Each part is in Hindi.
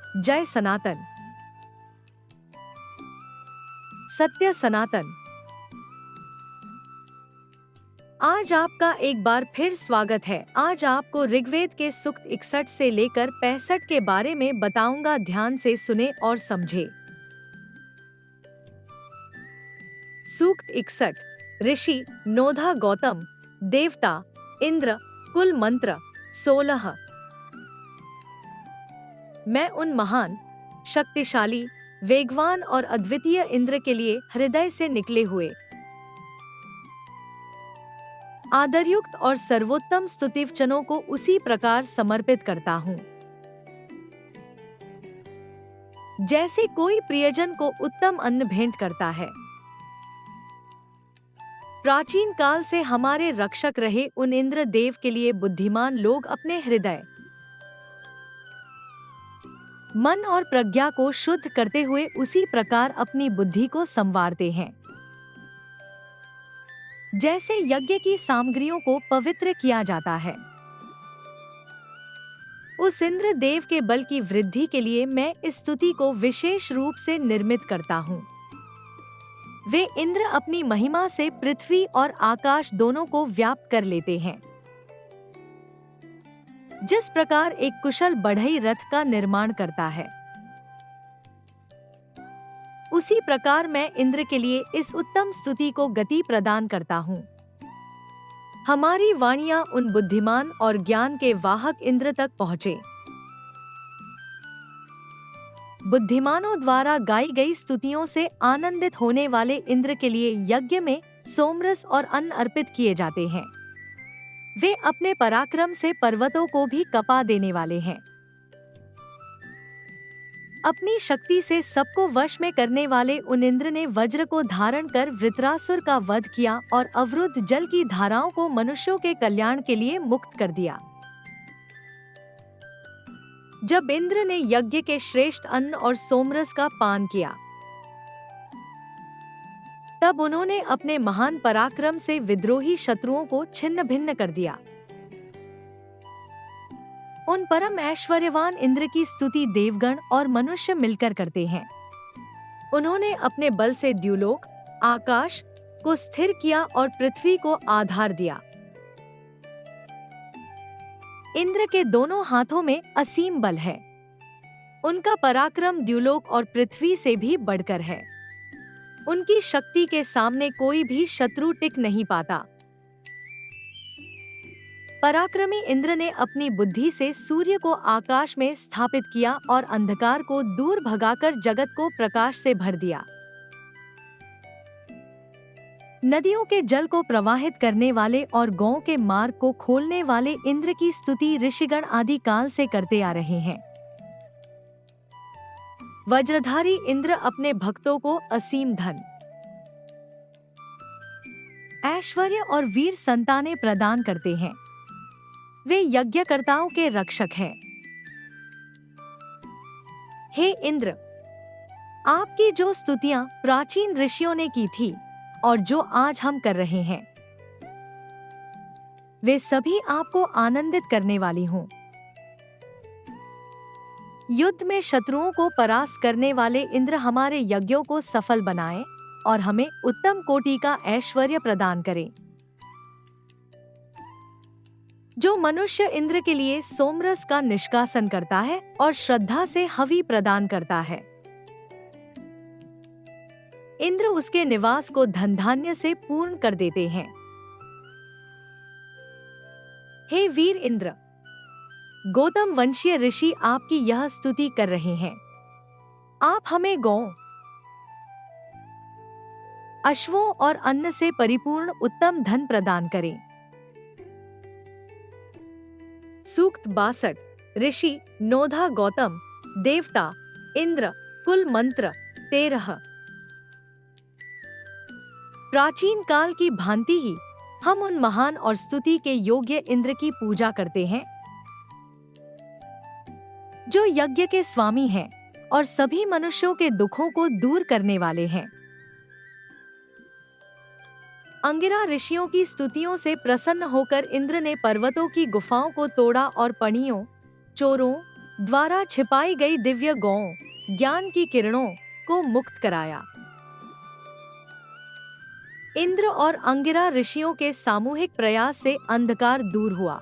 जय सनातन। सत्य सनातन। आज आपका एक बार फिर स्वागत है। आज आपको ऋग्वेद के सूक्त 61 से लेकर 65 के बारे में बताऊंगा। ध्यान से सुने और समझे। सूक्त 61। ऋषि नोधा गौतम, देवता इंद्र, कुल मंत्र 16। मैं उन महान, शक्तिशाली, वेगवान और अद्वितीय इंद्र के लिए हृदय से निकले हुए आदरयुक्त और सर्वोत्तम स्तुतिवचनों को उसी प्रकार समर्पित करता हूँ जैसे कोई प्रियजन को उत्तम अन्न भेंट करता है। प्राचीन काल से हमारे रक्षक रहे उन इंद्र देव के लिए बुद्धिमान लोग अपने हृदय, मन और प्रज्ञा को शुद्ध करते हुए उसी प्रकार अपनी बुद्धि को संवारते हैं जैसे यज्ञ की सामग्रियों को पवित्र किया जाता है। उस इंद्र देव के बल की वृद्धि के लिए मैं इस स्तुति को विशेष रूप से निर्मित करता हूँ। वे इंद्र अपनी महिमा से पृथ्वी और आकाश दोनों को व्याप्त कर लेते हैं। जिस प्रकार एक कुशल बढ़ई रथ का निर्माण करता है, उसी प्रकार मैं इंद्र के लिए इस उत्तम स्तुति को गति प्रदान करता हूँ। हमारी वाणियां उन बुद्धिमान और ज्ञान के वाहक इंद्र तक पहुँचे। बुद्धिमानों द्वारा गाई गई स्तुतियों से आनंदित होने वाले इंद्र के लिए यज्ञ में सोमरस और अन्न अर्पित किए जाते हैं। वे अपने पराक्रम से पर्वतों को भी कपा देने वाले हैं। अपनी शक्ति से सबको वश में करने वाले उन इंद्र ने वज्र को धारण कर वृत्रासुर का वध किया और अवरुद्ध जल की धाराओं को मनुष्यों के कल्याण के लिए मुक्त कर दिया। जब इंद्र ने यज्ञ के श्रेष्ठ अन्न और सोमरस का पान किया, तब उन्होंने अपने महान पराक्रम से विद्रोही शत्रुओं को छिन्न भिन्न कर दिया। उन परम ऐश्वर्यवान इंद्र की स्तुति देवगण और मनुष्य मिलकर करते हैं। उन्होंने अपने बल से द्युलोक, आकाश को स्थिर किया और पृथ्वी को आधार दिया। इंद्र के दोनों हाथों में असीम बल है। उनका पराक्रम द्युलोक और पृथ्वी से भी बढ़कर है। उनकी शक्ति के सामने कोई भी शत्रु टिक नहीं पाता। पराक्रमी इंद्र ने अपनी बुद्धि से सूर्य को आकाश में स्थापित किया और अंधकार को दूर भगाकर जगत को प्रकाश से भर दिया। नदियों के जल को प्रवाहित करने वाले और गौओं के मार्ग को खोलने वाले इंद्र की स्तुति ऋषिगण आदि काल से करते आ रहे हैं। वज्रधारी इंद्र अपने भक्तों को असीम धन, ऐश्वर्य और वीर संतानें प्रदान करते हैं। वे यज्ञकर्ताओं के रक्षक हैं। हे इंद्र, आपकी जो स्तुतियां प्राचीन ऋषियों ने की थी और जो आज हम कर रहे हैं, वे सभी आपको आनंदित करने वाली हों। युद्ध में शत्रुओं को परास्त करने वाले इंद्र हमारे यज्ञों को सफल बनाएं और हमें उत्तम कोटि का ऐश्वर्य प्रदान करें। जो मनुष्य इंद्र के लिए सोमरस का निष्कासन करता है और श्रद्धा से हवि प्रदान करता है, इंद्र उसके निवास को धन धान्य से पूर्ण कर देते हैं। हे वीर इंद्र, गौतम वंशीय ऋषि आपकी यह स्तुति कर रहे हैं। आप हमें गौओं, अश्वों और अन्न से परिपूर्ण उत्तम धन प्रदान करें। सूक्त 62। ऋषि नोधा गौतम, देवता इंद्र, कुल मंत्र 13। प्राचीन काल की भांति ही हम उन महान और स्तुति के योग्य इंद्र की पूजा करते हैं जो यज्ञ के स्वामी हैं और सभी मनुष्यों के दुखों को दूर करने वाले हैं। अंगिरा ऋषियों की स्तुतियों से प्रसन्न होकर इंद्र ने पर्वतों की गुफाओं को तोड़ा और पणियों, चोरों, द्वारा छिपाई गई दिव्य गौं ज्ञान की किरणों को मुक्त कराया। इंद्र और अंगिरा ऋषियों के सामूहिक प्रयास से अंधकार दूर हुआ।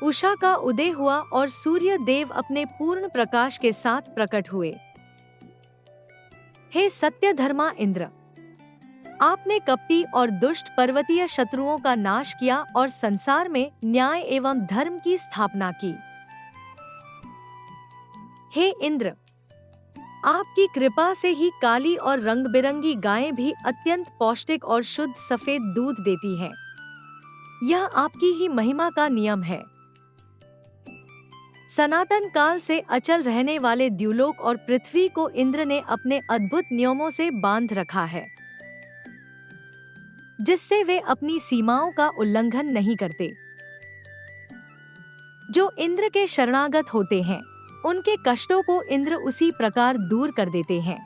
उषा का उदय हुआ और सूर्य देव अपने पूर्ण प्रकाश के साथ प्रकट हुए। हे सत्य धर्मा इंद्र, आपने कपटी और दुष्ट पर्वतीय शत्रुओं का नाश किया और संसार में न्याय एवं धर्म की स्थापना की। हे इंद्र, आपकी कृपा से ही काली और रंग बिरंगी गायें भी अत्यंत पौष्टिक और शुद्ध सफेद दूध देती हैं। यह आपकी ही महिमा का नियम है। सनातन काल से अचल रहने वाले द्युलोक और पृथ्वी को इंद्र ने अपने अद्भुत नियमों से बांध रखा है, जिससे वे अपनी सीमाओं का उल्लंघन नहीं करते। जो इंद्र के शरणागत होते हैं, उनके कष्टों को इंद्र उसी प्रकार दूर कर देते हैं,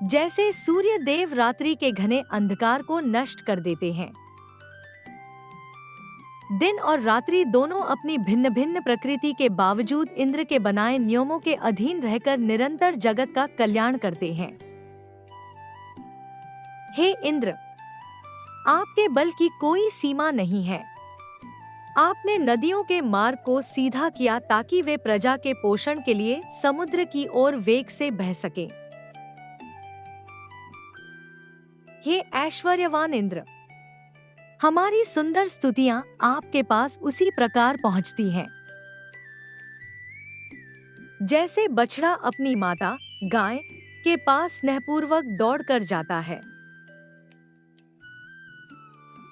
जैसे सूर्य देव रात्रि के घने अंधकार को नष्ट कर देते हैं। दिन और रात्रि दोनों अपनी भिन्न भिन्न प्रकृति के बावजूद इंद्र के बनाए नियमों के अधीन रहकर निरंतर जगत का कल्याण करते हैं। हे इंद्र, आपके बल की कोई सीमा नहीं है। आपने नदियों के मार्ग को सीधा किया ताकि वे प्रजा के पोषण के लिए समुद्र की ओर वेग से बह सकें। हे ऐश्वर्यवान इंद्र, हमारी सुंदर स्तुतियां आपके पास उसी प्रकार पहुंचती हैं, जैसे बछड़ा अपनी माता गाय के पास स्नेहपूर्वक दौड़कर जाता है।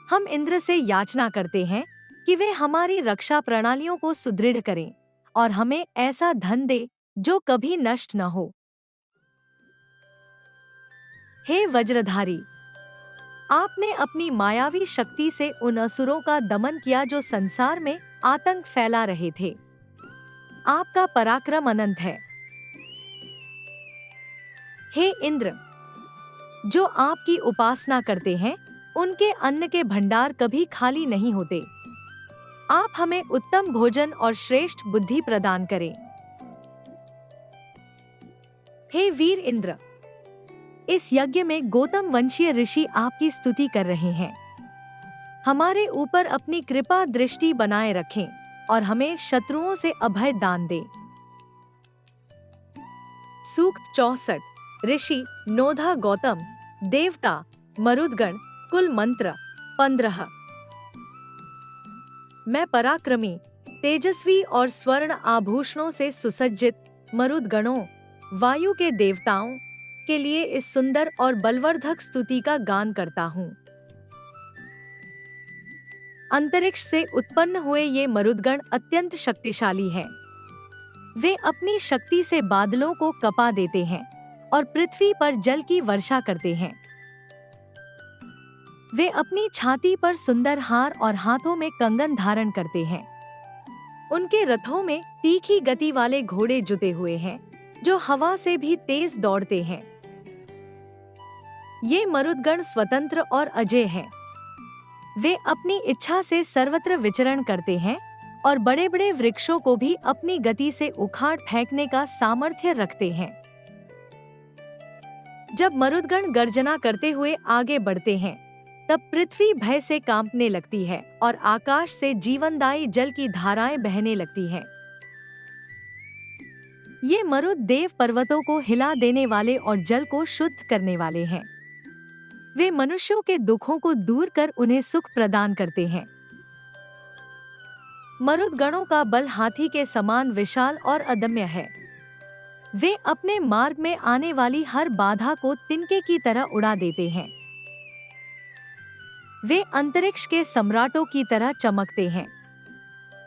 हम इंद्र से याचना करते हैं कि वे हमारी रक्षा प्रणालियों को सुदृढ़ करें और हमें ऐसा धन दे जो कभी नष्ट न हो। हे वज्रधारी, आपने अपनी मायावी शक्ति से उन असुरों का दमन किया जो संसार में आतंक फैला रहे थे। आपका पराक्रम अनंत है। हे इंद्र, जो आपकी उपासना करते हैं, उनके अन्न के भंडार कभी खाली नहीं होते। आप हमें उत्तम भोजन और श्रेष्ठ बुद्धि प्रदान करें। हे वीर इंद्र, इस यज्ञ में गौतम वंशीय ऋषि आपकी स्तुति कर रहे हैं। हमारे ऊपर अपनी कृपा दृष्टि बनाए रखें और हमें शत्रुओं से अभय दान दें। सूक्त 64। ऋषि नोधा गौतम, देवता मरुदगण, कुल मंत्र 15। मैं पराक्रमी, तेजस्वी और स्वर्ण आभूषणों से सुसज्जित मरुदगणों, वायु के देवताओं के लिए इस सुंदर और बलवर्धक स्तुति का गान करता हूँ। अंतरिक्ष से उत्पन्न हुए ये मरुदगण अत्यंत शक्तिशाली हैं। वे अपनी शक्ति से बादलों को कपा देते हैं और पृथ्वी पर जल की वर्षा करते हैं। वे अपनी छाती पर सुंदर हार और हाथों में कंगन धारण करते हैं। उनके रथों में तीखी गति वाले घोड़े जुते हुए हैं, जो हवा से भी तेज दौड़ते हैं। ये मरुदगण स्वतंत्र और अजेय हैं। वे अपनी इच्छा से सर्वत्र विचरण करते हैं और बड़े बड़े वृक्षों को भी अपनी गति से उखाड़ फेंकने का सामर्थ्य रखते हैं। जब मरुदगण गर्जना करते हुए आगे बढ़ते हैं, तब पृथ्वी भय से कांपने लगती है और आकाश से जीवनदायी जल की धाराएं बहने लगती हैं। ये मरुद देव पर्वतों को हिला देने वाले और जल को शुद्ध करने वाले हैं। वे मनुष्यों के दुखों को दूर कर उन्हें सुख प्रदान करते हैं। मरुदगणों का बल हाथी के समान विशाल और अदम्य है। वे अपने मार्ग में आने वाली हर बाधा को तिनके की तरह उड़ा देते हैं। वे अंतरिक्ष के सम्राटों की तरह चमकते हैं।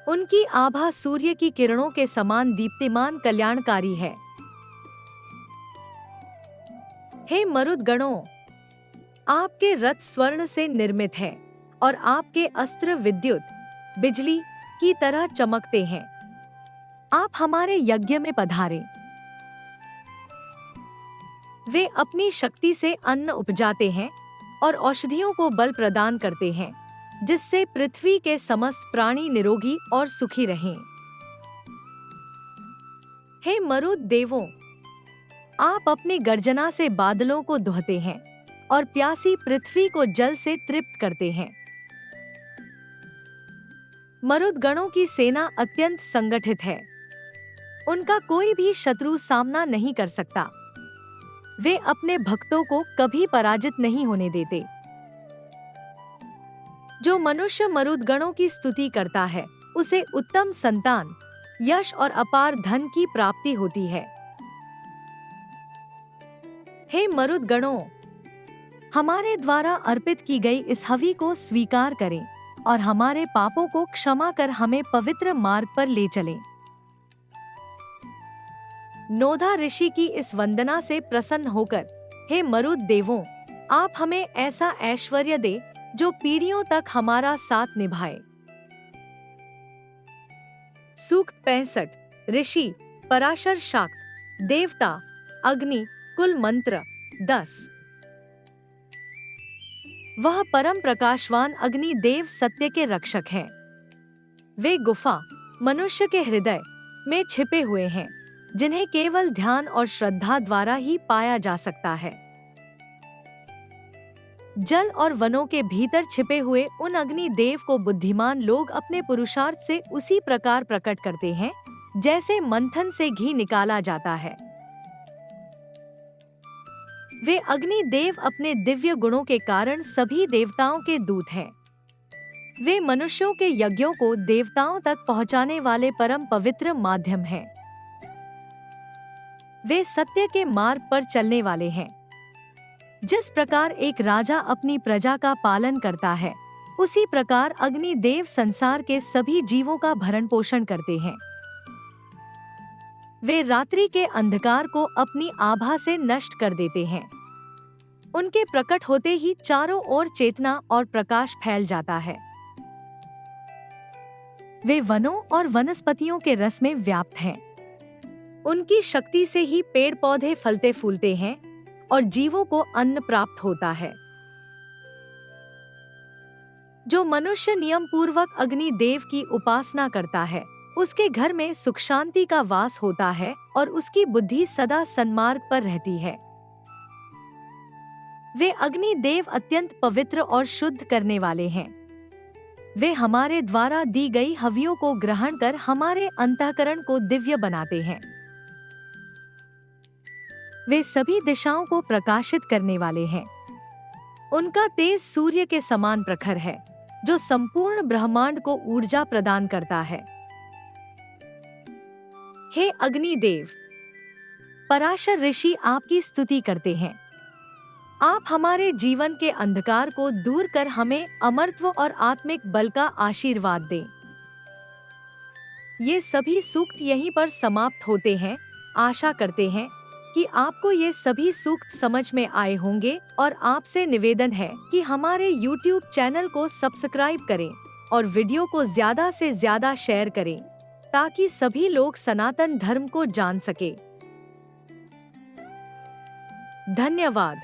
उनकी आभा सूर्य की किरणों के समान दीप्तिमान कल्याणकारी है। हे मरुदगणों, आपके रथ स्वर्ण से निर्मित है और आपके अस्त्र विद्युत बिजली की तरह चमकते हैं। आप हमारे यज्ञ में पधारें। वे अपनी शक्ति से अन्न उपजाते हैं और औषधियों को बल प्रदान करते हैं, जिससे पृथ्वी के समस्त प्राणी निरोगी और सुखी रहें। हे मरुत देवों, आप अपनी गर्जना से बादलों को दुहते हैं और प्यासी पृथ्वी को जल से तृप्त करते हैं। मरुत गणों की सेना अत्यंत संगठित है। उनका कोई भी शत्रु सामना नहीं कर सकता। वे अपने भक्तों को कभी पराजित नहीं होने देते। जो मनुष्य मरुत गणों की स्तुति करता है, उसे उत्तम संतान, यश और अपार धन की प्राप्ति होती है। हे मरुत गणों, हमारे द्वारा अर्पित की गई इस हवि को स्वीकार करें और हमारे पापों को क्षमा कर हमें पवित्र मार्ग पर ले चलें। नोधा ऋषि की इस वंदना से प्रसन्न होकर, हे मरुत देवों, आप हमें ऐसा ऐश्वर्य दे जो पीढ़ियों तक हमारा साथ निभाए। सूक्त 65। ऋषि, पराशर शाक्त, देवता, अग्नि, कुल मंत्र 10। वह परम प्रकाशवान अग्नि देव सत्य के रक्षक हैं। वे गुफा, मनुष्य के हृदय में छिपे हुए हैं, जिन्हें केवल ध्यान और श्रद्धा द्वारा ही पाया जा सकता है। जल और वनों के भीतर छिपे हुए उन अग्नि देव को बुद्धिमान लोग अपने पुरुषार्थ से उसी प्रकार प्रकट करते हैं जैसे मंथन से घी निकाला जाता है। वे अग्नि देव अपने दिव्य गुणों के कारण सभी देवताओं के दूत हैं। वे मनुष्यों के यज्ञों को देवताओं तक पहुंचाने वाले परम पवित्र माध्यम हैं। वे सत्य के मार्ग पर चलने वाले हैं। जिस प्रकार एक राजा अपनी प्रजा का पालन करता है, उसी प्रकार अग्नि देव संसार के सभी जीवों का भरण पोषण करते हैं। वे रात्रि के अंधकार को अपनी आभा से नष्ट कर देते हैं। उनके प्रकट होते ही चारों ओर चेतना और प्रकाश फैल जाता है। वे वनों और वनस्पतियों के रस में व्याप्त हैं। उनकी शक्ति से ही पेड़ पौधे फलते फूलते हैं और जीवों को अन्न प्राप्त होता है। जो मनुष्य नियम पूर्वक अग्नि देव की उपासना करता है, उसके घर में सुख शांति का वास होता है और उसकी बुद्धि सदा सन्मार्ग पर रहती है। वे अग्नि देव अत्यंत पवित्र और शुद्ध करने वाले हैं। वे हमारे द्वारा दी गई हवियों को ग्रहण कर हमारे अंतःकरण को दिव्य बनाते हैं। वे सभी दिशाओं को प्रकाशित करने वाले हैं। उनका तेज सूर्य के समान प्रखर है, जो संपूर्ण ब्रह्मांड को ऊर्जा प्रदान करता है। हे अग्निदेव, पराशर ऋषि आपकी स्तुति करते हैं। आप हमारे जीवन के अंधकार को दूर कर हमें अमरत्व और आत्मिक बल का आशीर्वाद दें। ये सभी सूक्त यहीं पर समाप्त होते हैं। आशा करते हैं कि आपको ये सभी सूक्त समझ में आए होंगे और आपसे निवेदन है कि हमारे YouTube चैनल को सब्सक्राइब करें और वीडियो को ज्यादा से ज्यादा शेयर करें ताकि सभी लोग सनातन धर्म को जान सके। धन्यवाद।